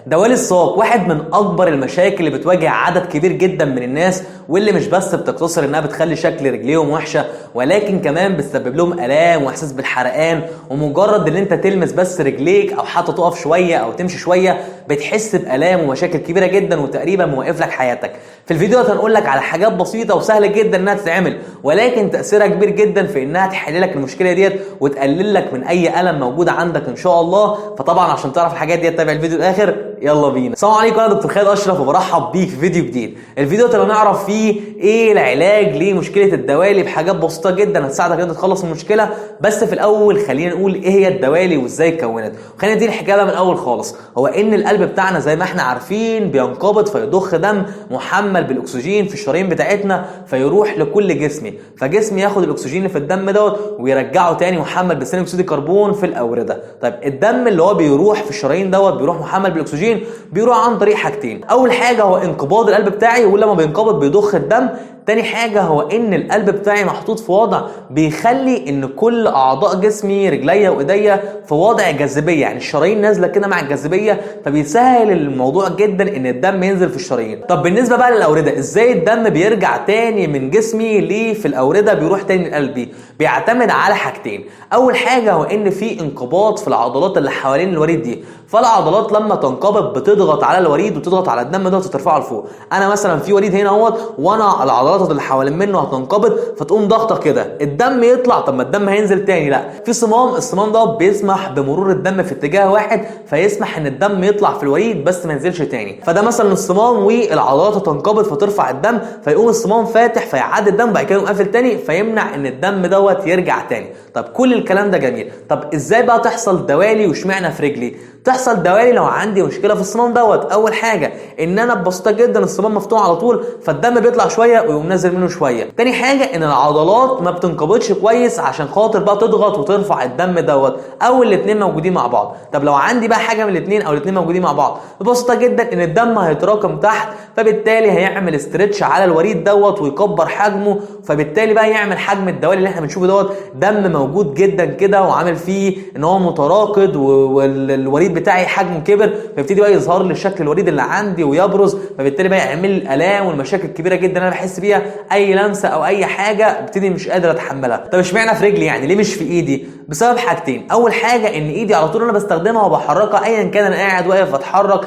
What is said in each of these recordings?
دوالي الساق واحد من اكبر المشاكل اللي بتواجه عدد كبير جدا من الناس، واللي مش بس بتقتصر انها بتخلي شكل رجليهم وحشه، ولكن كمان بتسبب لهم الام واحساس بالحرقان. ومجرد ان انت تلمس بس رجليك او حتى تقف شويه او تمشي شويه بتحس بالام ومشاكل كبيره جدا وتقريبا موقف لك حياتك. في الفيديو ده هنقول لك على حاجات بسيطه وسهله جدا انها تتعمل، ولكن تاثيرها كبير جدا في انها تحل لك المشكله ديت وتقلل لك من اي الم موجود عندك ان شاء الله. فطبعا عشان تعرف الحاجات ديت تابع الفيديو الاخر. يلا بينا. السلام عليكم، انا دكتور خالد اشرف وبرحب بيك في فيديو جديد. الفيديو ده نعرف فيه ايه العلاج لمشكله الدوالي بحاجات بسيطه جدا هتساعدك ان انت تخلص من المشكله. بس في الاول خلينا نقول ايه هي الدوالي وازاي اتكونت، وخلينا ندي الحكايه من الاول خالص. هو ان القلب بتاعنا زي ما احنا عارفين بينقبض فيضخ دم محمل بالاكسجين في الشرايين بتاعتنا فيروح لكل جسمي، فجسمي ياخد الاكسجين اللي في الدم دوت ويرجعه تاني محمل بثاني اكسيد الكربون في الاورده. طيب الدم اللي هو بيروح في الشرايين دوت بيروح محمل بالاكسجين، بيروح عن طريق حاجتين. اول حاجه هو انقباض القلب بتاعي، ولما بينقبض بيضخ الدم. تاني حاجه هو ان القلب بتاعي محطوط في وضع بيخلي ان كل اعضاء جسمي رجليا وايديا في وضع جاذبيه، يعني الشرايين نازله كده مع الجاذبيه، فبيسهل الموضوع جدا ان الدم ينزل في الشرايين. طب بالنسبه بقى للاورده، ازاي الدم بيرجع تاني من جسمي ليه في الاورده بيروح تاني لقلبي؟ بيعتمد على حاجتين. اول حاجه هو ان في انقباض في العضلات اللي حوالين الوريد دي، فالعضلات لما تنقبض بتضغط على الوريد وتضغط على الدم ده وترفعه لفوق. انا مثلا في وريد هنا اهوت، وانا العضلات اللي حوالين منه هتنقبض فتقوم ضغطه كده، الدم يطلع. طب ما الدم هينزل تاني، لا، في صمام، الصمام ده بيسمح بمرور الدم في اتجاه واحد، فيسمح ان الدم يطلع في الوريد بس ما ينزلش تاني. فده مثلا الصمام، والعضلات هتنقبض فترفع الدم، فيقوم الصمام فاتح فيعدي الدم، بعد كده يقوم قافل تاني فيمنع ان الدم دوت يرجع تاني. طب كل الكلام ده جميل. طب ازاي بقى تحصل دوالي واشمعنى في رجلي؟ تحصل دوالي لو عندي مشكله في الصمام دوت. اول حاجه ان انا ببساطه جدا الصمام مفتوح على طول، فالدم بيطلع شويه ويقوم نازل منه شويه. تاني حاجه ان العضلات ما بتنقبضش كويس عشان خاطر بقى تضغط وترفع الدم دوت، او الاثنين موجودين مع بعض. طب لو عندي بقى حاجه من الاثنين او الاثنين موجودين مع بعض، ببساطه جدا ان الدم هيتراكم تحت، فبالتالي هيعمل استرتش على الوريد دوت ويكبر حجمه، فبالتالي بقى يعمل حجم الدوالي اللي احنا بنشوفه دوت، دم موجود جدا كده وعامل فيه ان هو متراكد، والوريد بتاعي حجمه كبر، فيبتدي بقى يظهر لي شكل الوريد اللي عندي ويبرز، فبالتالي بقى يعمل لي الالام والمشاكل الكبيره جدا انا بحس بيها. اي لمسه او اي حاجه ابتدي مش قادر اتحملها. طب اشمعنى في رجلي يعني؟ ليه مش في ايدي؟ بسبب حاجتين. اول حاجه ان ايدي على طول انا بستخدمها وبحركها ايا كان انا قاعد واقف اتحرك،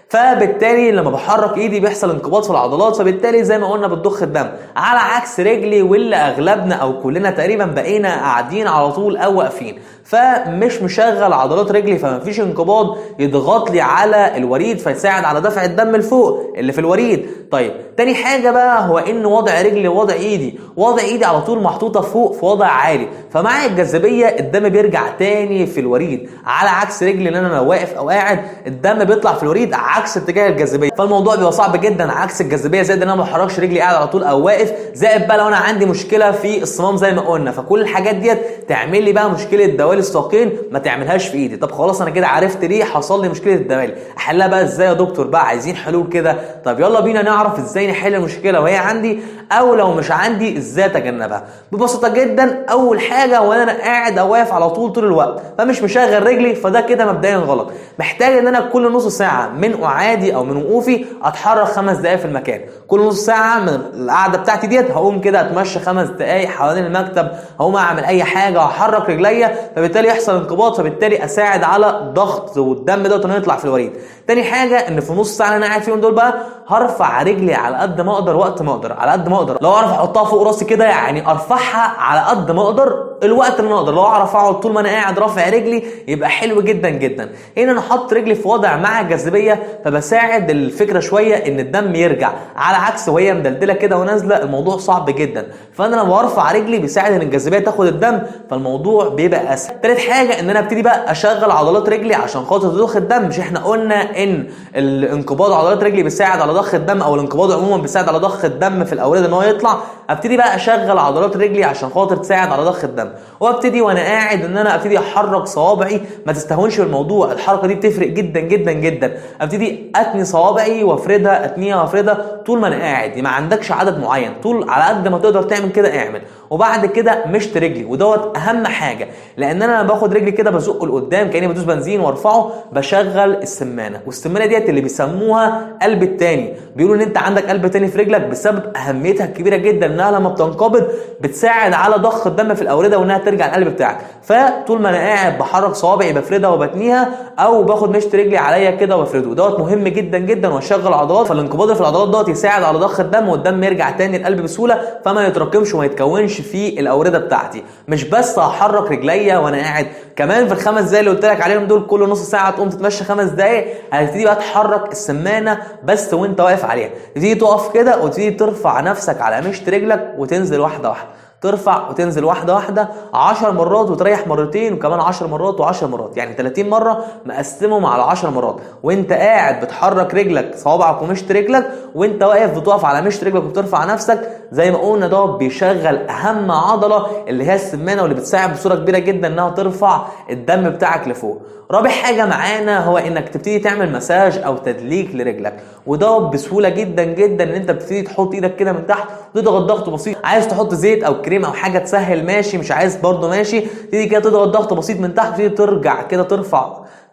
فبالتالي لما بحرك ايدي بيحصل انقباض في العضلات، فبالتالي زي ما قلنا بتضخ الدم، على عكس رجلي واللي اغلبنا او كلنا تقريبا بقينا قاعدين على طول او واقفين، فمش مشغل عضلات رجلي، فمفيش انقباض يضغط لي على الوريد فيساعد على دفع الدم لفوق اللي في الوريد. طيب تاني حاجه بقى هو ان وضع رجلي ووضع ايدي على طول محطوطه فوق في وضع عالي، فمع الجاذبيه الدم بيرجع تاني في الوريد، على عكس رجلي ان انا لو واقف او قاعد الدم بيطلع في الوريد عكس اتجاه الجاذبيه، فالموضوع بيبقى صعب جدا عكس الجاذبيه، زائد ان انا ما بحركش رجلي قاعد على طول او واقف، زائد بقى لو انا عندي مشكله في الصمام زي ما قلنا. فكل الحاجات ديت تعمل لي بقى مشكله دوالي الساقين، ما تعملهاش في ايدي. طب خلاص انا كده عرفت ليه حصل لي مشكله الدوالي، احلها بقى ازاي يا دكتور؟ بقى عايزين حلول كده. طب يلا بينا نعرف ازاي نحل المشكله وهي عندي، او لو مش عندي ازاي اتجنبها. ببساطه جدا اول حاجه وانا قاعد او واقف على طول الوقت فمش مشغل رجلي، فده كده مبدئيا غلط. محتاج ان انا كل نص ساعه من قعادي او من وقوفي اتحرك 5 دقائق في المكان. كل نص ساعه من القعده بتاعتي ديت هقوم كده اتمشى 5 دقائق حوالين المكتب، هقوم اعمل اي حاجه واحرك رجليا، فبالتالي يحصل انقباض، فبالتالي اساعد على ضغط والدم دوت انه يطلع في الوريد. تاني حاجه ان في نص ساعه اللي انا قاعد فيهم دول بقى هرفع رجلي على قد ما اقدر، وقت ما اقدر، على قد ما اقدر. لو اعرف احطها فوق راسي كده يعني ارفعها على قد ما اقدر الوقت اللي انا اقدر. لو اعرف اقعد طول ما انا قاعد رافع رجلي يبقى حلو جدا جدا. هنا انا احط رجلي في وضع مع الجاذبيه، فبساعد الفكره شويه ان الدم يرجع، على عكس وهي مدلدله كده ونازله الموضوع صعب جدا. فانا لما ارفع رجلي بيساعد ان الجاذبيه تاخد الدم، فالموضوع بيبقى اسهل. تالت حاجه ان انا ابتدي بقى اشغل عضلات رجلي عشان خاطر تضخ الدم. مش احنا قلنا ان الانقباض عضلات رجلي بيساعد على ضخ الدم، او الانقباض عموما بيساعد على ضخ الدم في الاورده ان هو يطلع؟ ابتدي بقى اشغل عضلات رجلي عشان خاطر تساعد على ضخ الدم، وابتدي وانا قاعد ان انا ابتدي احرك صوابعي. ما تستهونش بالموضوع، الحركه دي بتفرق جدا جدا جدا. ابتدي اتني صوابعي وافردها، اتنيها وافردها طول ما انا قاعد. ما عندكش عدد معين، طول على قد ما تقدر تعمل كده اعمل. وبعد كده مشط رجلي، ودوت اهم حاجه، لان انا باخد رجلي كده بزقه لقدام كاني بدوس بنزين وارفعه، بشغل السمانه. والسمانه ديت اللي بيسموها قلب التاني. بيقولوا ان انت عندك قلب تاني في رجلك بسبب اهميتها الكبيره جدا، انها لما بتنقبض بتساعد على ضخ الدم في الاورده وانها ترجع القلب بتاعك. فطول ما انا قاعد بحرك صوابعي بفردها وبتنيها، او باخد مشط رجلي عليا كده وافرده. دوت مهم جدا جدا، واشغل عضلات. فالانقباض في العضلات دوت يساعد على ضخ الدم، والدم يرجع تاني القلب بسهوله، فما يتراكمش وما يتكونش في الاورده بتاعتي. مش بس هحرك رجليا وانا قاعد، كمان في ال5 دقايق اللي قلت لك عليهم دول كل نص ساعه تقوم تتمشى 5 دقايق، هتبتدي بقى تحرك السمانه بس وانت واقف عليها. تبتدي تقف كده وتبتدي ترفع نفسك على مشط رجلك وتنزل واحده واحده، ترفع وتنزل واحده واحده 10 مرات، وتريح مرتين، وكمان 10 مرات و10 مرات، يعني 30 مره مقسمهم على 10 مرات. وانت قاعد بتحرك رجلك، صوابعك ومشط رجلك، وانت واقف بتقف على مشط رجلك وبترفع نفسك. زي ما قلنا ده بيشغل اهم عضله اللي هي السمانه، واللي بتساعد بصوره كبيره جدا انها ترفع الدم بتاعك لفوق. رابع حاجه معانا هو انك تبتدي تعمل مساج او تدليك لرجلك، وده بسهوله جدا جدا ان انت بتبتدي تحط ايدك كده من تحت وتضغط ضغط بسيط. عايز تحط زيت او كريم او حاجه تسهل ماشي، مش عايز برضه ماشي. تيجي كده تضغط ضغط بسيط من تحت، تيجي ترجع كده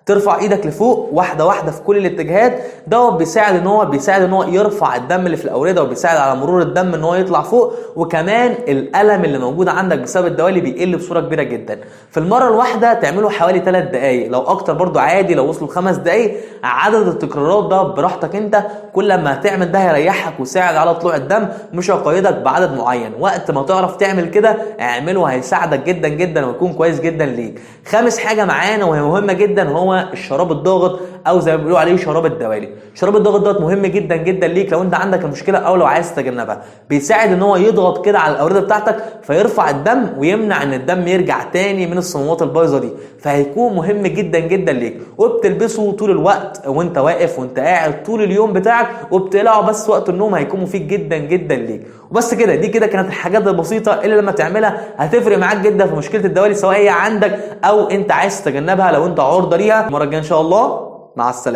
ترفع ايدك لفوق واحده واحده في كل الاتجاهات. ده بيساعد ان هو يرفع الدم اللي في الاورده، وبيساعد على مرور الدم ان هو يطلع فوق. وكمان الالم اللي موجود عندك بسبب الدوالي بيقل بصوره كبيره جدا. في المره الواحده تعمله حوالي 3 دقائق، لو اكتر برضو عادي، لو وصلوا 5 دقائق. عدد التكرارات ده براحتك انت، كل ما هتعمل ده هيريحك ويساعد على طلوع الدم. مش هقيدك بعدد معين، وقت ما تعرف تعمل كده اعمله، هيساعدك جدا جدا ويكون كويس جدا ليك. خامس حاجه معانا وهي مهمه جدا هو الشراب الضاغط، او زي ما بيقولوا عليه شراب الدوالي. شراب الضغط ده مهم جدا جدا ليك لو انت عندك المشكله او لو عايز تتجنبها. بيساعد ان هو يضغط كده على الاورده بتاعتك فيرفع الدم، ويمنع ان الدم يرجع تاني من الصمامات البايظه دي. فهيكون مهم جدا جدا ليك، وبتلبسه طول الوقت وانت واقف وانت قاعد طول اليوم بتاعك، وبتقلعه بس وقت النوم. هيكون مفيد جدا جدا ليك. وبس كده، دي كده كانت الحاجات البسيطه اللي لما تعملها هتفرق معاك جدا في مشكله الدوالي، سواء هي عندك او انت عايز تتجنبها لو انت عرضه ليها. المره الجايه ان شاء الله، مع السلامه.